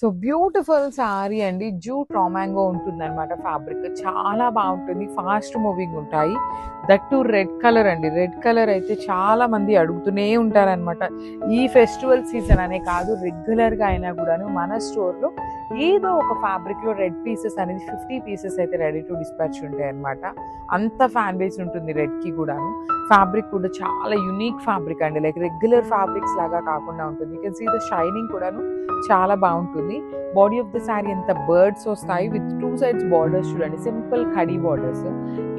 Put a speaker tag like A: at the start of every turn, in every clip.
A: So beautiful sorry అండి. Jute రామాంగో ఉంటుందన్నమాట. Fabric చాలా బాగుంటుంది, ఫాస్ట్ మూవింగ్ ఉంటాయి. దట్టు రెడ్ కలర్ అండి. రెడ్ కలర్ అయితే చాలా మంది అడుగుతూనే ఉంటారనమాట. ఈ ఫెస్టివల్ సీజన్ అనే కాదు, రెగ్యులర్గా అయినా కూడాను మన స్టోర్లో ఏదో ఒక ఫ్యాబ్రిక్లో రెడ్ పీసెస్ అనేది 50 పీసెస్ అయితే రెడీ టు డిస్పాచ్ ఉంటాయి అనమాట. అంత ఫ్యాన్ బేస్ ఉంటుంది రెడ్కి కూడాను. ఫ్యాబ్రిక్ కూడా చాలా యునిక్ ఫ్యాబ్రిక్ అండి, లైక్ రెగ్యులర్ ఫ్యాబ్రిక్స్ లాగా కాకుండా ఉంటుంది. You can see the shining కూడాను చాలా బాగుంటుంది. బాడీ ఆఫ్ ద శారీ అంతా బర్డ్స్ వస్తాయి విత్ 2 సైడ్స్ బార్డర్స్. చూడండి, సింపుల్ ఖడీ బార్డర్స్.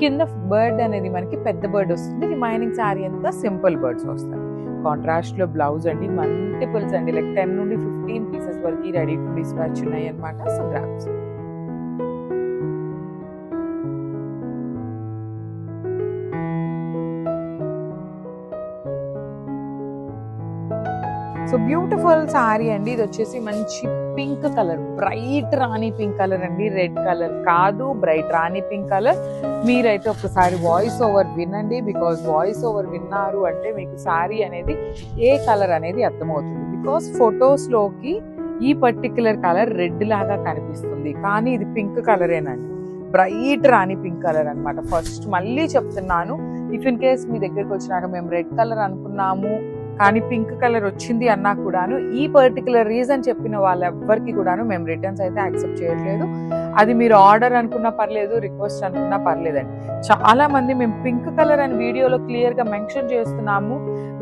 A: కింద బర్డ్ అనేది మనకి పెద్ద బర్డ్ వస్తుంది, రిమైనింగ్ శారీ అంతా సింపుల్ బర్డ్స్ వస్తాయి. కాంట్రాస్ట్ లో బ్లౌజ్ అండి, మల్టిపుల్స్ అండి, లైక్ 10 నుండి 15 పీసెస్ వరకు రెడీ టు డిస్పాచ్ ఉన్నాయి అనమాట. So grams. So beautiful sorry అండి. ఇది వచ్చేసి మంచి పింక్ కలర్, బ్రైట్ రాణి పింక్ కలర్ అండి. రెడ్ కలర్ కాదు, బ్రైట్ రాణి పింక్ కలర్. మీరైతే ఒకసారి వాయిస్ ఓవర్ వినండి, బికాస్ వాయిస్ ఓవర్ విన్నారు అంటే మీకు సారీ అనేది ఏ కలర్ అనేది అర్థమవుతుంది. బికాస్ ఫొటోస్లోకి ఈ పర్టిక్యులర్ కలర్ రెడ్ లాగా కనిపిస్తుంది, కానీ ఇది పింక్ కలరేనండి. బ్రైట్ రాణి పింక్ కలర్ అనమాట. ఫస్ట్ మళ్ళీ చెప్తున్నాను, ఇఫ్ ఇన్ కేస్ మీ దగ్గరికి వచ్చినాక మేము రెడ్ కలర్ అనుకున్నాము కానీ పింక్ కలర్ వచ్చింది అన్నా కూడాను, ఈ పర్టికులర్ రీజన్ చెప్పిన వాళ్ళెవ్వరికి కూడాను మేము రిటర్న్స్ అయితే యాక్సెప్ట్ చేయట్లేదు. అది మీరు ఆర్డర్ అనుకున్నా పర్లేదు, రిక్వెస్ట్ అనుకున్నా పర్లేదండి. చాలా మంది మేము పింక్ కలర్ అని వీడియోలో క్లియర్గా మెన్షన్ చేస్తున్నాము,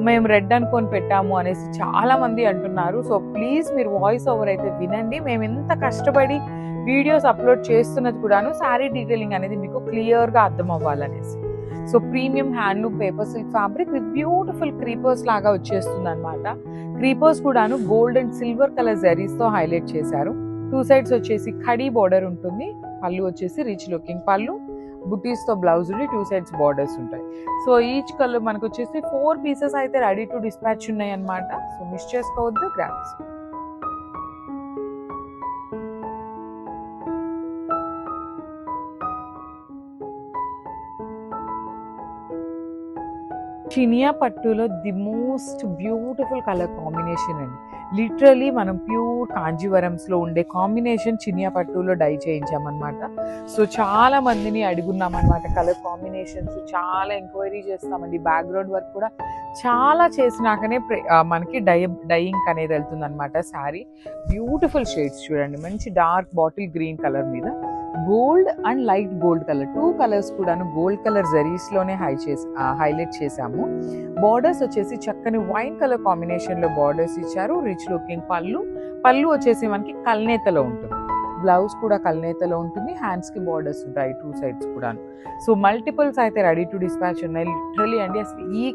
A: మేము రెడ్ అనుకొని పెట్టాము అనేసి చాలా మంది అంటున్నారు. సో ప్లీజ్ మీరు వాయిస్ ఓవర్ అయితే వినండి. మేము ఎంత కష్టపడి వీడియోస్ అప్లోడ్ చేస్తున్నది కూడాను శారీ డీటెయిలింగ్ అనేది మీకు క్లియర్గా అర్థం అవ్వాలనేసి. So premium handloom paper silk fabric with beautiful creepers లాగా వచ్చేస్తుంది అనమాట. క్రీపర్స్ కూడాను గోల్డ్ అండ్ సిల్వర్ కలర్ జరీస్ తో హైలైట్ చేశారు. 2 సైడ్స్ వచ్చేసి ఖడీ బోర్డర్ ఉంటుంది. పళ్ళు వచ్చేసి రిచ్ లుకింగ్ పళ్ళు, బుటీస్ తో బ్లౌజ్ ఉండి 2 సైడ్స్ బార్డర్స్ ఉంటాయి. సో ఈచ్ కలర్ మనకు వచ్చేసి 4 పీసెస్ అయితే రెడీ టు డిస్పాచ్ ఉన్నాయి అనమాట. సో మిస్ చేసుకోవద్దు గ్రామ్స్. చినియా పట్టులో the most beautiful colour combination అండి. లిటరలీ మనం ప్యూర్ కాంజీవరంస్లో ఉండే కాంబినేషన్ చినియా పట్టులో డై చేయించామన్నమాట. సో చాలా మందిని అడుగున్నాం అనమాట కలర్ కాంబినేషన్స్, చాలా ఎంక్వైరీ చేస్తామండి. బ్యాక్గ్రౌండ్ వర్క్ కూడా చాలా చేసినాకనే మనకి డైయింగ్ అనేది వెళ్తుంది అనమాట. శారీ బ్యూటిఫుల్ షేడ్స్ చూడండి, మంచి డార్క్ బాటిల్ గ్రీన్ కలర్ మీద gold and light gold colour, 2 colours కూడాను గోల్డ్ కలర్ జరీస్ లోనే హైలైట్ చేసాము. బార్డర్స్ వచ్చేసి చక్కని వైన్ కలర్ కాంబినేషన్ లో బార్డర్స్ ఇచ్చారు. రిచ్ లుకింగ్ పళ్ళు వచ్చేసి మనకి కల్నేతలో ఉంటుంది. బ్లౌజ్ కూడా కల్నేతలో ఉంటుంది. హ్యాండ్స్ కి బార్డర్స్ ఉంటాయి 2 సైడ్స్ కూడా. సో మల్టిపుల్స్ అయితే రెడీ టు డిస్పాచ్ ఉన్నాయి. లిటరలీ అండి, అసలు ఈ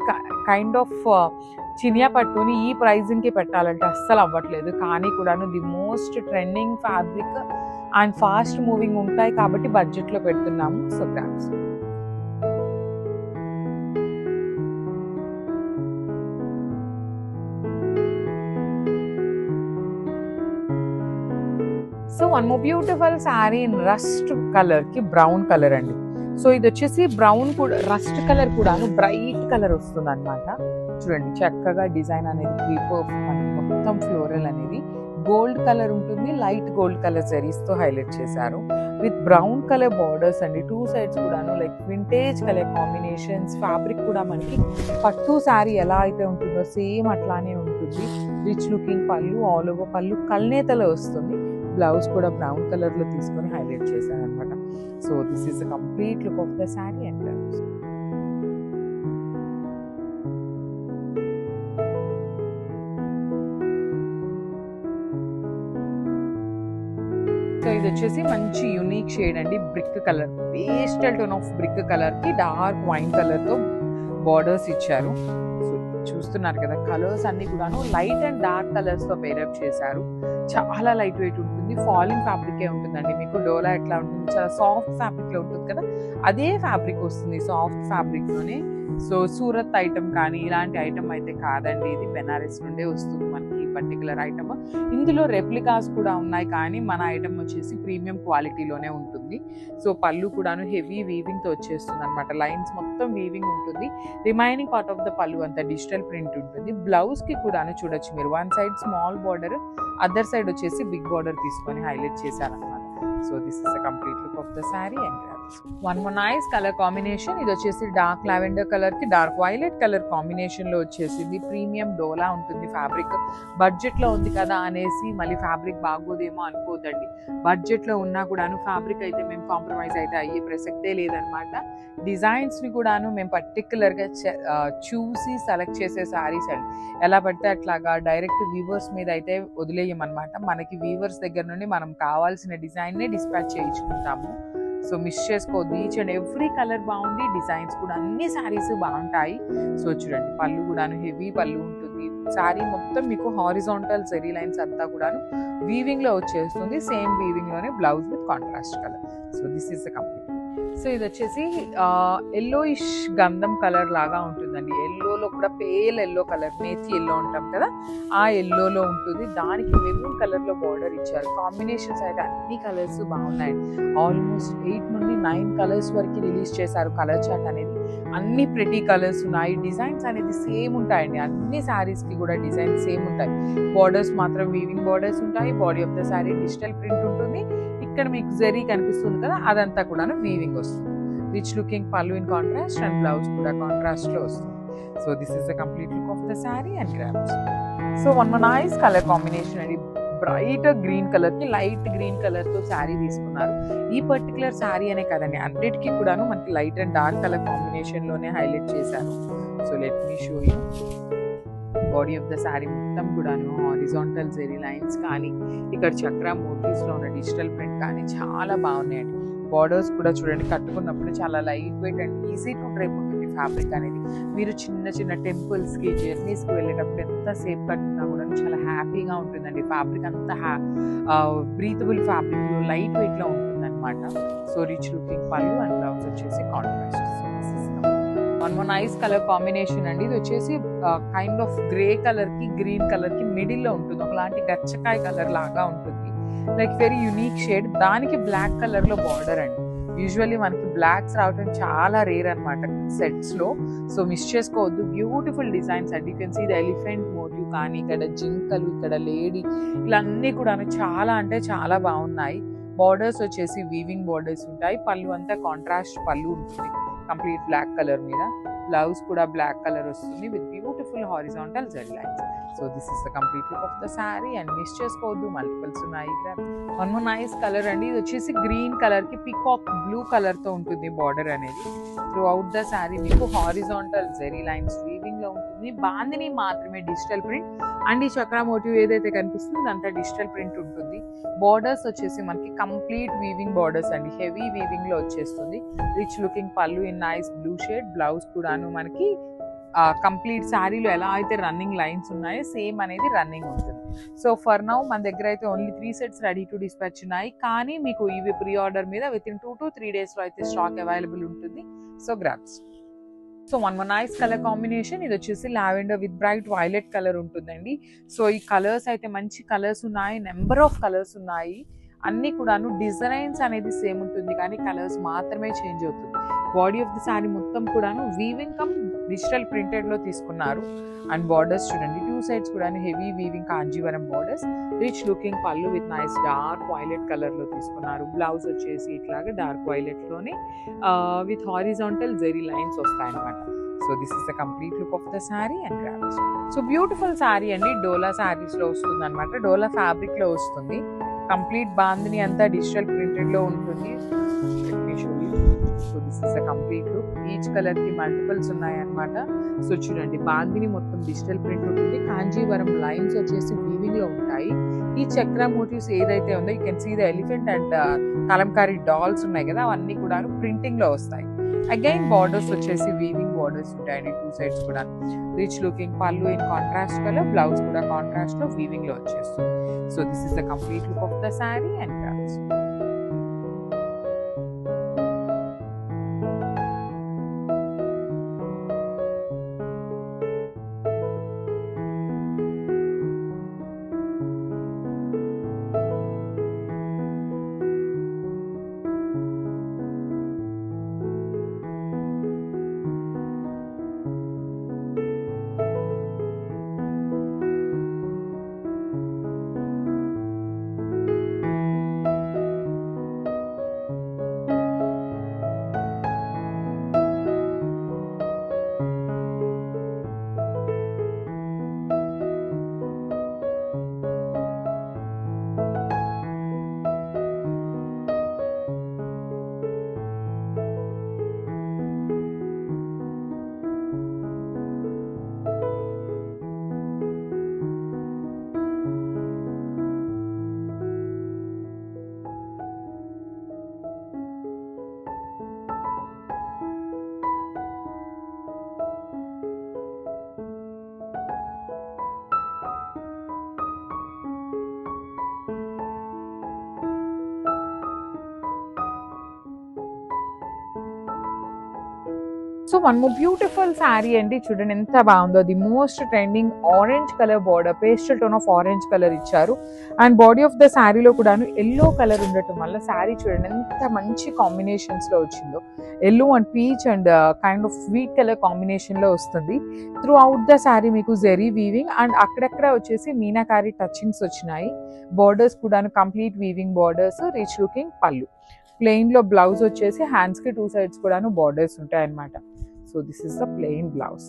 A: కైండ్ ఆఫ్ చినియా పట్టుని ఈ ప్రైజింగ్ కి పెట్టాలంటే అస్సలు అవ్వట్లేదు. కానీ కూడాను the most trending fabric and fast moving ఉంటాయి కాబట్టి బడ్జెట్ లో పెడుతున్నాము. So grams. So one more beautiful sari in rust colour కి బ్రౌన్ కలర్ అండి. సో ఇది వచ్చేసి బ్రౌన్ కూడా, రస్ట్ కలర్ కూడాను బ్రైట్ కలర్ వస్తుంది అనమాట. చూడండి, చక్కగా డిజైన్ అనేది క్రీపర్ మొత్తం ఫ్లోరల్ అనేది గోల్డ్ కలర్ ఉంటుంది. లైట్ గోల్డ్ కలర్ జరీస్ తో హైలైట్ చేశారు విత్ బ్రౌన్ కలర్ బార్డర్స్ అండి. 2 సైడ్స్ కూడాను like vintage colour combinations. Fabric కూడా మనకి పట్టు శారీ ఎలా అయితే ఉంటుందో సేమ్ అట్లానే ఉంటుంది. రిచ్ లుకింగ్ పళ్ళు, ఆల్ ఓవర్ పళ్ళు కల్నేతలో వస్తుంది. బ్లౌజ్ కూడా బ్రౌన్ కలర్ లో తీసుకొని హైలైట్ చేశాను అనమాట. So this is the complete look of the sari and blouse. So ఇది వచ్చేసి మంచి యూనిక్ షేడ్ అండి, brick colour, pastel tone of brick colour కి డార్క్ వైన్ కలర్ తో బార్డర్స్ ఇచ్చారు. సో చూస్తున్నారు కదా, కలర్స్ అన్ని కూడాను లైట్ అండ్ డార్క్ కలర్స్ తో పేరప్ చేశారు. చాలా లైట్ వెయిట్ ఉంటుంది, ఫాలింగ్ ఫ్యాబ్రికే ఉంటుందండి. మీకు డోలా ఎట్లా ఉంటుంది, చాలా సాఫ్ట్ ఫ్యాబ్రిక్ లో ఉంటుంది కదా, అదే ఫ్యాబ్రిక్ వస్తుంది సాఫ్ట్ ఫ్యాబ్రిక్ లోనే. సో సూరత్ ఐటమ్ కానీ ఇలాంటి ఐటమ్ అయితే కాదండి, ఇది బెనారస్ నుండే వస్తుంది మనకి పర్టికులర్ ఐటమ్. ఇందులో రెప్లికాస్ కూడా ఉన్నాయి, కానీ మన ఐటమ్ వచ్చేసి ప్రీమియం క్వాలిటీలోనే ఉంటుంది. సో పళ్ళు కూడాను హెవీ వీవింగ్తో వచ్చేస్తుంది అనమాట. లైన్స్ మొత్తం వీవింగ్ ఉంటుంది. రిమైనింగ్ పార్ట్ ఆఫ్ ద పళ్ళు అంతా డిజిటల్ ప్రింట్ ఉంటుంది. బ్లౌజ్కి కూడాను చూడొచ్చు మీరు, one side small border, other side వచ్చేసి బిగ్ బార్డర్ తీసుకొని హైలైట్ చేశారనమాట. So this is the complete look of the sari and one more nice colour combination. ఇది వచ్చేసి డార్క్ లావెండర్ కలర్ కి డార్క్ వైలెట్ కలర్ కాంబినేషన్ లో వచ్చేసింది. ప్రీమియం డోలా ఉంటుంది fabric. Budget లో ఉంది కదా అనేసి మళ్ళీ ఫ్యాబ్రిక్ బాగోదేమో అనుకోదండి. బడ్జెట్ లో ఉన్నా కూడాను ఫ్యాబ్రిక్ అయితే మేము కాంప్రమైజ్ అయితే అయ్యే ప్రసక్తే లేదనమాట. డిజైన్స్ ని కూడాను మేము పర్టికులర్ గా చూసి సెలెక్ట్ చేసే శారీస్ అండి. ఎలా పడితే అట్లాగా డైరెక్ట్ వీవర్స్ మీద అయితే వదిలేయమన్నమాట. మనకి వీవర్స్ దగ్గర నుండి మనం కావాల్సిన డిజైన్ ని డిస్పాచ్ చేయించుకుంటాము. సో మిస్ చేసుకోవద్దు. ఈచ్ అండ్ ఎవ్రీ కలర్ బాగుంది, డిజైన్స్ కూడా అన్ని శారీస్ బాగుంటాయి. సో చూడండి పళ్ళు కూడాను హెవీ పళ్ళు ఉంటుంది. శారీ మొత్తం మీకు హారిజాంటల్ జెరీ లైన్స్ అంతా కూడాను వీవింగ్ లో వచ్చేస్తుంది. సేమ్ వీవింగ్ లోనే blouse with contrast colour. So this is the complete. So ఇది వచ్చేసి ఎల్లోయిష్ గంధం కలర్ లాగా ఉంటుందండి. ఎల్లోలో కూడా pale yellow colour, methi yellow ఉంటాం కదా, ఆ ఎల్లోలో ఉంటుంది. దానికి మెరూన్ కలర్ లో బార్డర్ ఇచ్చారు. కాంబినేషన్స్ అయితే అన్ని కలర్స్ బాగున్నాయి. ఆల్మోస్ట్ 8 నుండి 9 కలర్స్ వరకు రిలీజ్ చేశారు కలర్ చార్ట్ అనేది. అన్ని ప్రెటీ కలర్స్ ఉన్నాయి. డిజైన్స్ అనేది సేమ్ ఉంటాయండి. అన్ని శారీస్ కి కూడా డిజైన్ సేమ్ ఉంటాయి. బార్డర్స్ మాత్రం వీవింగ్ బార్డర్స్ ఉంటాయి. Body of the sari digital print ఉంటుంది. ఇక్కడ మీకు జరీ కనిపిస్తుంది కదా, అదంతా కూడా వీవింగ్ వస్తుంది. Rich looking pallu in contrast and blouse కూడా కాంట్రాస్ట్ లో వస్తుంది. So this is the complete look of the sari and grams. So one more nice colour combination అండి. బ్రైట్ గ్రీన్ కలర్ కి లైట్ గ్రీన్ కలర్ తో శారీ తీసుకున్నారు. ఈ పర్టికులర్ శారీ అనే కదండి, అన్నిటికీ కూడాను మనకి light and dark colour combination లోనే హైలైట్ చేశారు. So let me show you. Body of the sari మొత్తం కూడాను హారిజాంటల్ జెరీ లైన్స్ కానీ, ఇక్కడ చక్ర మోటివ్స్ లో ఉన్న డిజిటల్ ప్రింట్ కానీ చాలా బాగున్నాయండి. బార్డర్స్ కూడా చూడండి, కట్టుకున్నప్పుడు చాలా light weight and easy to డ్రైప్ ఉంటుంది ఫ్యాబ్రిక్ అనేది. మీరు చిన్న చిన్న టెంపుల్స్ కి జర్నీస్ కి వెళ్ళేటప్పుడు ఎంత సేఫ్ కట్టుకున్నా కూడా చాలా హ్యాపీగా ఉంటుందండి. ఫ్యాబ్రిక్ అంతా బ్రీతబుల్ ఫ్యాబ్రిక్ లో లైట్ వెయిట్ లో ఉంటుంది అనమాట. సో రిచ్ లుకింగ్ పళ్ళు అండ్ బ్లౌజ్ వచ్చేసి contrast. One more nice colour combination అండి. ఇది వచ్చేసి కైండ్ ఆఫ్ గ్రే కలర్ కి గ్రీన్ కలర్ కి మిడిల్ లో ఉంటుంది. ఒకలాంటి గచ్చకాయ కలర్ లాగా ఉంటుంది. Like very unique shade. దానికి బ్లాక్ కలర్ లో బార్డర్ అండి. యూజువల్లీ మనకి బ్లాక్స్ రావడం చాలా రేర్ అనమాట సెట్స్ లో. సో మిస్ చేసుకోవద్దు. బ్యూటిఫుల్ డిజైన్స్ అండి. You can see the elephant motif కానీ, ఇక్కడ జింకలు, ఇక్కడ లేడీ, ఇలా అన్ని కూడా చాలా అంటే చాలా బాగున్నాయి. బార్డర్స్ వచ్చేసి వీవింగ్ బార్డర్స్ ఉంటాయి. పళ్ళు అంతా కాంట్రాస్ట్ పళ్ళు ఉంటుంది కంప్లీట్ బ్లాక్ కలర్ మీద. బ్లౌజ్ కూడా బ్లాక్ కలర్ వస్తుంది with beautiful horizontal zari lines. So this is the complete look of the sari and మిస్ చేసుకోవద్దు. మల్టిపుల్స్ ఉన్నాయి. వన్ మోర్ నైస్ కలర్ అండి. ఇది వచ్చేసి గ్రీన్ కలర్ కి పికాక్ బ్లూ కలర్ తో ఉంటుంది బార్డర్ అనేది. త్రూ అవుట్ ద శారీ మీకు హారిజాంటల్ జెరీ లైన్స్ వీవింగ్ లో ఉంటుంది. బాందిని మాత్రమే డిజిటల్ ప్రింట్ అండ్ ఈ చక్ర మోటివ్ ఏదైతే కనిపిస్తుందో అదంతా డిజిటల్ ప్రింట్ ఉంటుంది. బార్డర్స్ వచ్చేసి మనకి కంప్లీట్ వీవింగ్ బార్డర్స్ అండి. హెవీ వీవింగ్ లో వచ్చేస్తుంది. Rich looking pallu in nice blue shade. Blouse కూడాను మనకి కంప్లీట్ శారీలో ఎలా అయితే రన్నింగ్ లైన్స్ ఉన్నాయో సేమ్ అనేది రన్నింగ్ ఉంటుంది. సో ఫర్ నౌ మన దగ్గర అయితే only 3 sets ready to dispatch ఉన్నాయి. కానీ మీకు ఇవి ప్రీ ఆర్డర్ మీద విత్ ఇన్ 2 to 3 days లో అయితే స్టాక్ అవైలబుల్ ఉంటుంది. So grabs. So one more nice colour combination. ఇది వచ్చేసి lavender with bright violet colour ఉంటుందండి. సో ఈ కలర్స్ అయితే మంచి కలర్స్ ఉన్నాయి. నెంబర్ ఆఫ్ కలర్స్ ఉన్నాయి. అన్ని కూడాను డిజైన్స్ అనేది సేమ్ ఉంటుంది, కానీ కలర్స్ మాత్రమే చేంజ్ అవుతుంది. బాడీ ఆఫ్ ది శారీ మొత్తం కూడాను వీవింగ్ కమ్ డిజిటల్ ప్రింటెడ్ లో తీసుకున్నారు. అండ్ బార్డర్స్ చూడండి, 2 sides కూడాను heavy weaving Kanjivaram borders. Rich looking పళ్ళు with nice dark violet colour లో తీసుకున్నారు. బ్లౌజ్ వచ్చేసి ఇట్లాగా డార్క్ వైలెట్ లోనే విత్ హారిజాంటల్ జెరీ లైన్స్ వస్తాయన్నమాట. So this is the complete look of the sari and grams. So beautiful sari అండి. డోలా శారీస్ లో వస్తుంది అనమాట. డోలా ఫ్యాబ్రిక్ లో వస్తుంది. కంప్లీట్ బాందిని అంతా డిజిటల్ ప్రింటెడ్ లో ఉంటుంది. So this is the complete look. Each colour కి మల్టిపుల్స్ ఉన్నాయి అనమాట. సో చూడండి, బాందిని మొత్తం డిజిటల్ ప్రింట్ ఉంటుంది. కాంజీవరం లైన్స్ వచ్చేసి వీవింగ్ లో ఉంటాయి. ఈ చక్ర మోటివ్స్ ఏదైతే ఉందో you can see the elephant and Kalamkari dolls ఉన్నాయి కదా, అవన్నీ కూడా ప్రింటింగ్ లో వస్తాయి. అగైన్ బార్డర్స్ వచ్చేసి వీవింగ్ బార్డర్స్ ఉంటాయండి 2 sides కూడా. Rich looking pallu in contrast colour. Blouse కూడా కాంట్రాస్ట్ లో వీవింగ్ లో వచ్చేస్తుంది. So this is the complete look of the sari and grams. So one more beautiful sari అండి, చూడండి ఎంత బాగుందో. The most trending orange colour border, pastel tone of orange colour ఇచ్చారు. And body of the శారీలో కూడాను ఎల్లో కలర్ ఉండటం వల్ల శారీ చూడండి ఎంత మంచి కాంబినేషన్స్ లో వచ్చిందో. Yellow and peach and kind of wheat colour combination లో వస్తుంది. త్రూ అవుట్ ద శారీ మీకు జెరీ వీవింగ్ అండ్ అక్కడక్కడ వచ్చేసి మీనాకారి టచింగ్స్ వచ్చినాయి. బార్డర్స్ కూడాను complete weaving borders, rich looking pallu. Plain లో బ్లౌజ్ వచ్చేసి హ్యాండ్స్ కి 2 sides కూడాను బార్డర్స్ ఉంటాయి అన్నమాట. So this is the plain blouse.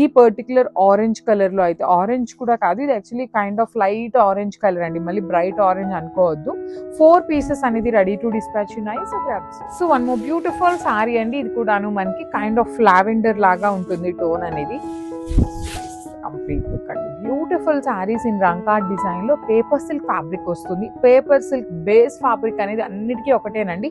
A: ఈ పర్టికులర్ ఆరెంజ్ కలర్ లో అయితే, ఆరెంజ్ కూడా కాదు ఇది actually kind of light orange colour అండి, మళ్ళీ బ్రైట్ ఆరెంజ్ అనుకోవద్దు. 4 pieces అనేది రెడీ టు డిస్పాచ్ ఉన్నాయి. So one more beautiful sorry అండి, ఇది కూడాను మనకి కైండ్ ఆఫ్ లావెండర్ లాగా ఉంటుంది టోన్ అనేది. కంప్లీట్ లుక్ అండి, beautiful saris in Rangkat design లో పేపర్ సిల్క్ ఫ్యాబ్రిక్ వస్తుంది. పేపర్ సిల్క్ బేస్ ఫ్యాబ్రిక్ అనేది అన్నిటికీ ఒకటేనండి.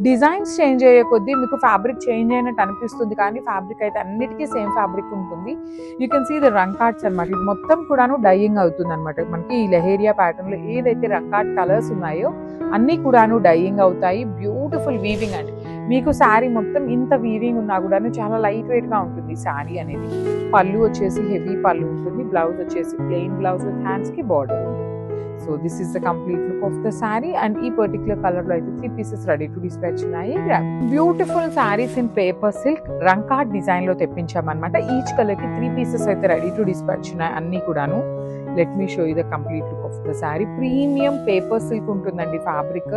A: డిజైన్స్ చేంజ్ అయ్యే కొద్దీ మీకు ఫ్యాబ్రిక్ చేంజ్ అయినట్టు అనిపిస్తుంది, కానీ ఫ్యాబ్రిక్ అయితే అన్నిటికీ సేమ్ ఫ్యాబ్రిక్ ఉంటుంది. యూ కెన్ సీ ద రంకాట్స్ అనమాట. ఇది మొత్తం కూడాను డైయింగ్ అవుతుంది అనమాట. మనకి ఈ లెహేరియా ప్యాటర్న్ లో ఏదైతే రంకాట్ కలర్స్ ఉన్నాయో అన్ని కూడాను డైయింగ్ అవుతాయి. బ్యూటిఫుల్ వీవింగ్ అండి, మీకు శారీ మొత్తం ఇంత వీవింగ్ ఉన్నా కూడా చాలా లైట్ వెయిట్ గా ఉంటుంది శారీ అనేది. పళ్ళు వచ్చేసి హెవీ పళ్ళు ఉంటుంది, బ్లౌజ్ వచ్చేసి ప్లెయిన్ బ్లౌజ్ విత్ హ్యాండ్స్ కి బార్డర్ ఉంటుంది. So this is the complete look of the sari. And ఈ పర్టికులర్ కలర్ లో అయితే 3 pieces రెడీ టు డిస్పాచ్ ఉన్నాయి. Beautiful saris in paper silk Rangkat design లో తెప్పించామన్నమాట. ఈచ్ కలర్ కి 3 pieces అయితే రెడీ టు డిస్పాచ్ ఉన్నాయి అన్ని కూడాను. Let me show you the complete look of the sari. Premium paper silk ఉంటుందండి ఫ్యాబ్రిక్,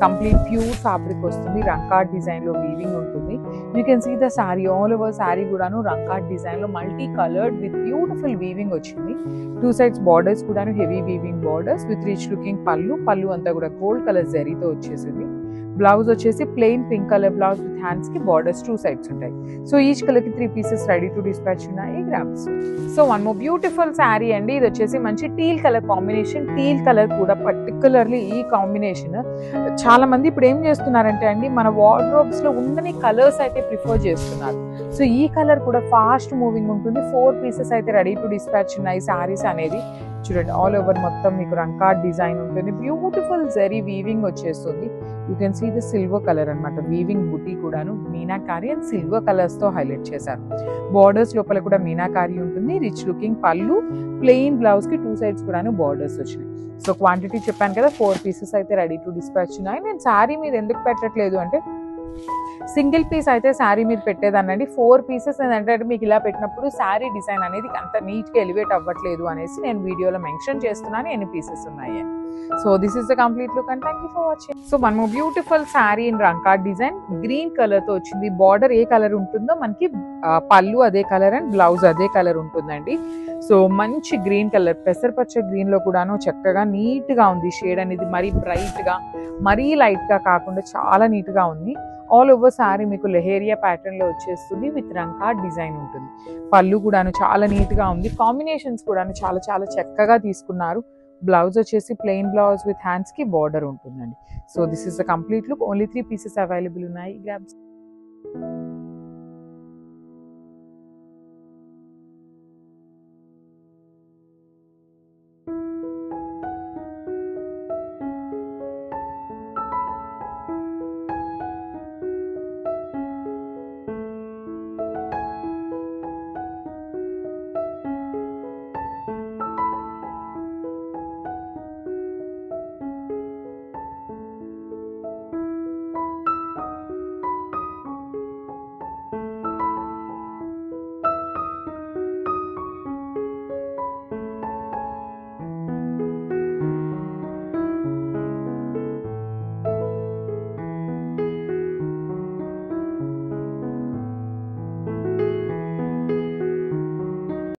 A: కంప్లీట్ ప్యూర్ ఫ్యాబ్రిక్ వస్తుంది. రంకాట్ డిజైన్ లో వీవింగ్ ఉంటుంది. You can see the sari, all over sari కూడాను రంకాట్ డిజైన్ లో multi coloured with beautiful weaving వచ్చింది. 2 sides బార్డర్స్ కూడాను heavy weaving borders with rich looking pallu. Pallu అంతా కూడా గోల్డ్ కలర్ జరీతో వచ్చేసింది. బ్లౌజ్ వచ్చేసి plain pink colour blouse with hands కి బార్డర్స్ 2 sides ఉంటాయి. సో ఈచ్ కలర్ కి 3 pieces రెడీ టు డిస్పాచ్ ఉన్నాయి. Grams. So one more beautiful sari అండి, ఇది వచ్చేసి మంచి teal colour combination. Teal colour కూడా పర్టికులర్లీ ఈ కాంబినేషన్ చాలా మంది ఇప్పుడు ఏం చేస్తున్నారంటే అండి, మన వార్డ్రోబ్స్ లో ఉండని కలర్స్ అయితే ప్రిఫర్ చేస్తున్నారు. సో ఈ కలర్ కూడా ఫాస్ట్ మూవింగ్ ఉంటుంది. 4 pieces అయితే రెడీ టు డిస్పాచ్ ఉన్నాయి శారీస్ అనేది. చూడండి ఆల్ ఓవర్ మొత్తం మీకు రంకాట్ డిజైన్ ఉంటుంది. బ్యూటిఫుల్ జరీ వీవింగ్ వచ్చేస్తుంది. You can see the silver colour అనమాట. వీవింగ్ బుటీ కూడాను మీనాకారి అండ్ సిల్వర్ కలర్స్ తో హైలైట్ చేశారు. బార్డర్స్ లోపల కూడా మీనాకారి ఉంటుంది. Rich looking pallu, plain blouse కి 2 sides కూడాను బార్డర్స్ వచ్చినాయి. సో క్వాంటిటీ చెప్పాను కదా, 4 pieces అయితే రెడీ టు డిస్పాచ్ ఉన్నాయి. నేను శారీ మీద ఎందుకు పెట్టట్లేదు అంటే, సింగిల్ పీస్ అయితే శారీ మీద పెట్టేదానండి. 4 pieces ఏంటంటే మీకు ఇలా పెట్టినప్పుడు శారీ డిజైన్ అనేది అంత నీట్ గా ఎలివేట్ అవ్వట్లేదు అనేసి నేను వీడియోలో మెన్షన్ చేస్తున్నాను ఎన్ని పీసెస్ ఉన్నాయి. So this is the complete look and thank you for watching. So మన beautiful sari in Rangkat design green colour తో వచ్చింది. బార్డర్ ఏ కలర్ ఉంటుందో మనకి పళ్ళు అదే కలర్ అండ్ బ్లౌజ్ అదే కలర్ ఉంటుందండి. సో మంచి గ్రీన్ కలర్, పెసరపచ్చ గ్రీన్ లో కూడాను చక్కగా నీట్ గా ఉంది. షేడ్ అనేది మరీ బ్రైట్ గా మరీ లైట్ గా కాకుండా చాలా నీట్ గా ఉంది. ఆల్ ఓవర్ శారీ మీకు లెహేరియా ప్యాటర్న్ లో వచ్చేస్తుంది విత్ రంకాట్ డిజైన్ ఉంటుంది. పళ్ళు కూడాను చాలా నీట్ గా ఉంది. కాంబినేషన్స్ కూడాను చాలా చాలా చక్కగా తీసుకున్నారు. బ్లౌజ్ వచ్చేసి ప్లెయిన్ బ్లౌజ్ విత్ హ్యాండ్స్ కి బార్డర్ ఉంటుందండి. So this is the complete look. Only 3 pieces available ఉన్నాయి. గ్రాబ్స్.